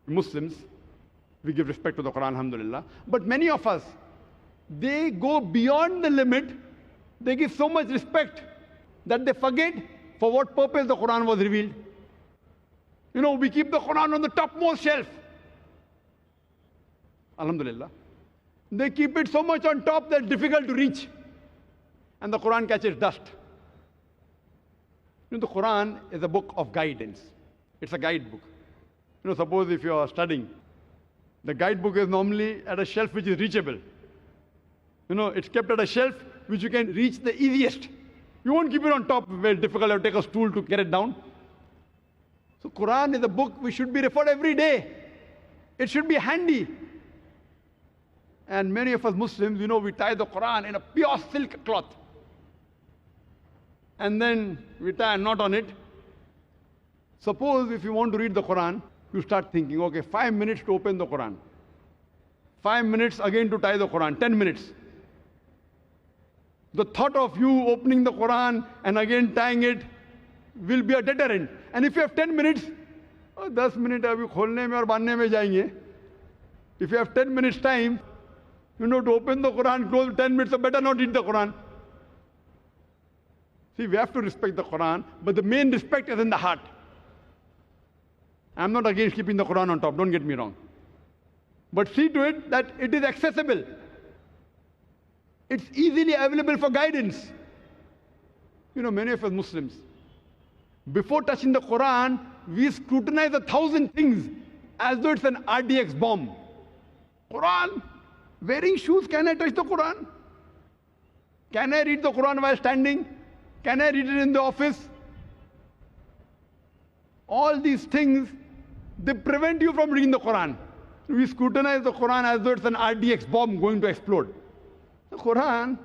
Muslims, we give respect to the Quran, alhamdulillah. But many of us, they go beyond the limit. They give so much respect that they forget for what purpose the Quran was revealed. We keep the Quran on the topmost shelf. Alhamdulillah. They keep it so much on top that it's difficult to reach. And the Quran catches dust. The Quran is a book of guidance. It's a guidebook. Suppose if you are studying, the guidebook is normally at a shelf which is reachable. It's kept at a shelf which you can reach the easiest. You won't keep it on top where it's difficult to take a stool to get it down. So Quran is a book which should be referred every day. It should be handy. And many of us Muslims, we tie the Quran in a pure silk cloth. And then we tie a knot on it. Suppose if you want to read the Quran, you start thinking, okay, 5 minutes to open the Quran. 5 minutes again to tie the Quran, 10 minutes. The thought of you opening the Quran and again tying it will be a deterrent. And if you have 10 minutes, 10 minutes abhi kholne mein aur bandhne mein jayenge. If you have 10 minutes time, to open the Quran, close 10 minutes, so better not read the Quran. See, we have to respect the Quran, but the main respect is in the heart. I'm not against keeping the Quran on top, don't get me wrong. But see to it that it is accessible. It's easily available for guidance. Many of us Muslims, before touching the Quran, we scrutinize 1,000 things as though it's an RDX bomb. Quran, wearing shoes, can I touch the Quran? Can I read the Quran while standing? Can I read it in the office? All these things, they prevent you from reading the Quran. We scrutinize the Quran as though it's an RDX bomb going to explode. The Quran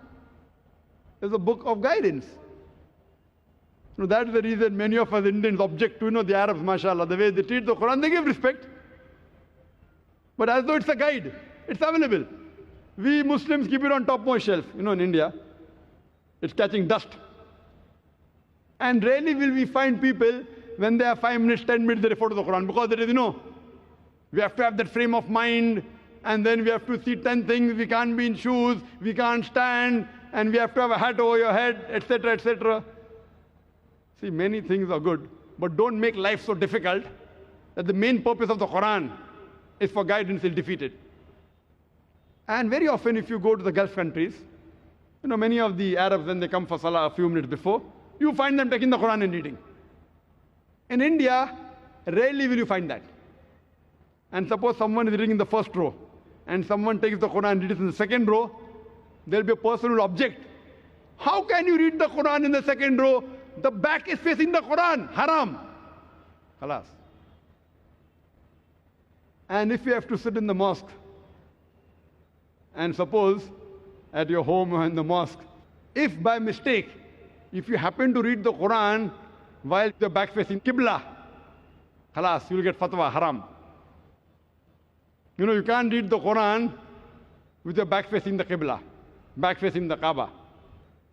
is a book of guidance. That's the reason many of us Indians object to, the Arabs, mashallah, the way they treat the Quran, they give respect. But as though it's a guide, it's available. We Muslims keep it on topmost shelf. In India, it's catching dust. And rarely will we find people, when they have 5 minutes, 10 minutes, they refer to the Quran. Because there is, we have to have that frame of mind, and then we have to see 10 things. We can't be in shoes, we can't stand, and we have to have a hat over your head, etc., etc. See, many things are good, but don't make life so difficult that the main purpose of the Quran is for guidance is defeated. And very often, if you go to the Gulf countries, many of the Arabs, when they come for Salah a few minutes before, you find them taking the Quran and reading. In India, rarely will you find that. And suppose someone is reading in the first row, and someone takes the Quran and reads in the second row, there will be a person who will object. How can you read the Quran in the second row? The back is facing the Quran. Haram. Khalas. And if you have to sit in the mosque, and suppose at your home or in the mosque, if by mistake, if you happen to read the Quran while the back facing Qibla, khalas, you will get fatwa, haram. You can't read the Quran with your back facing the Qibla, back facing the Kaaba.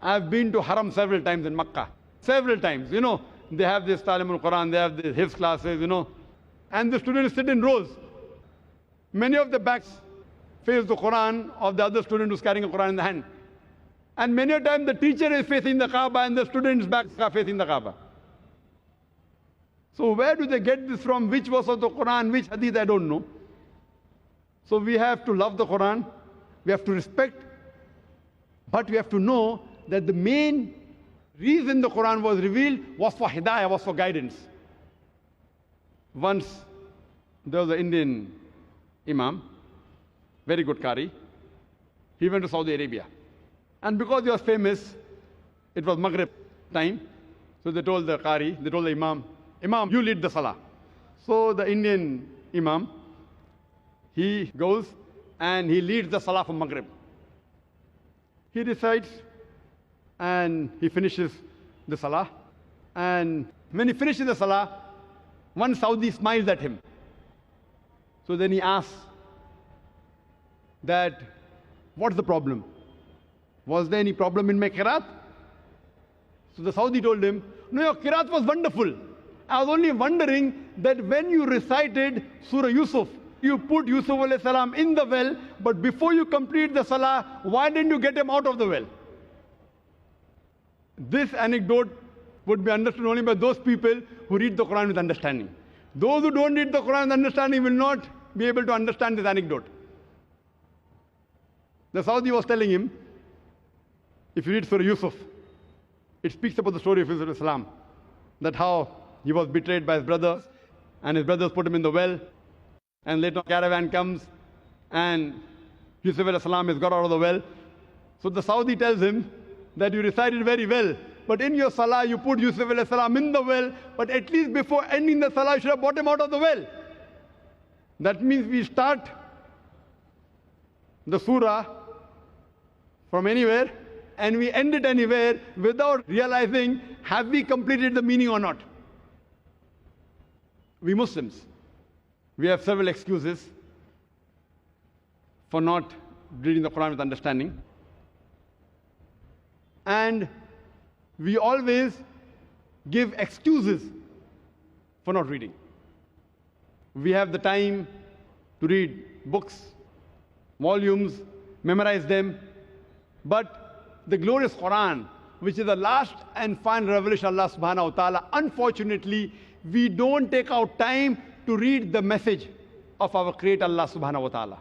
I've been to Haram several times in Makkah. Several times, they have this Talim al-Quran, they have this Hifz classes, and the students sit in rows. Many of the backs face the Quran of the other student who's carrying a Quran in the hand. And many a time the teacher is facing the Kaaba and the students' backs are facing the Kaaba. So where do they get this from? Which verse of the Quran, which hadith, I don't know. So we have to love the Quran, we have to respect, but we have to know that the main reason the Quran was revealed was for hidayah, was for guidance. Once there was an Indian Imam, very good Qari. He went to Saudi Arabia. And because he was famous, it was Maghrib time. So they told the Qari, they told the Imam, Imam, you lead the Salah. So the Indian Imam, he goes and he leads the Salah for Maghrib. He recites and he finishes the Salah. And when he finishes the Salah, one Saudi smiles at him. So then he asks that, what's the problem? Was there any problem in my qiraat? So the Saudi told him, no, your qiraat was wonderful. I was only wondering that when you recited Surah Yusuf, you put Yusuf alayhi salam in the well, but before you complete the salah, why didn't you get him out of the well? This anecdote would be understood only by those people who read the Quran with understanding. Those who don't read the Quran with understanding will not be able to understand this anecdote. The Saudi was telling him, if you read Surah Yusuf, it speaks about the story of Yusuf alayhi salam, that how he was betrayed by his brothers, and his brothers put him in the well, and later a caravan comes, and Yusuf alayhi salam is got out of the well. So the Saudi tells him that you recited very well, but in your salah you put Yusuf alayhi salam in the well, but at least before ending the salah you should have brought him out of the well. That means we start the surah from anywhere, and we end it anywhere without realizing, have we completed the meaning or not? We Muslims, we have several excuses for not reading the Quran with understanding. And we always give excuses for not reading. We have the time to read books, volumes, memorize them, but the glorious Quran, which is the last and final revelation of Allah subhanahu wa ta'ala, unfortunately, we don't take out time to read the message of our Creator Allah subhanahu wa ta'ala.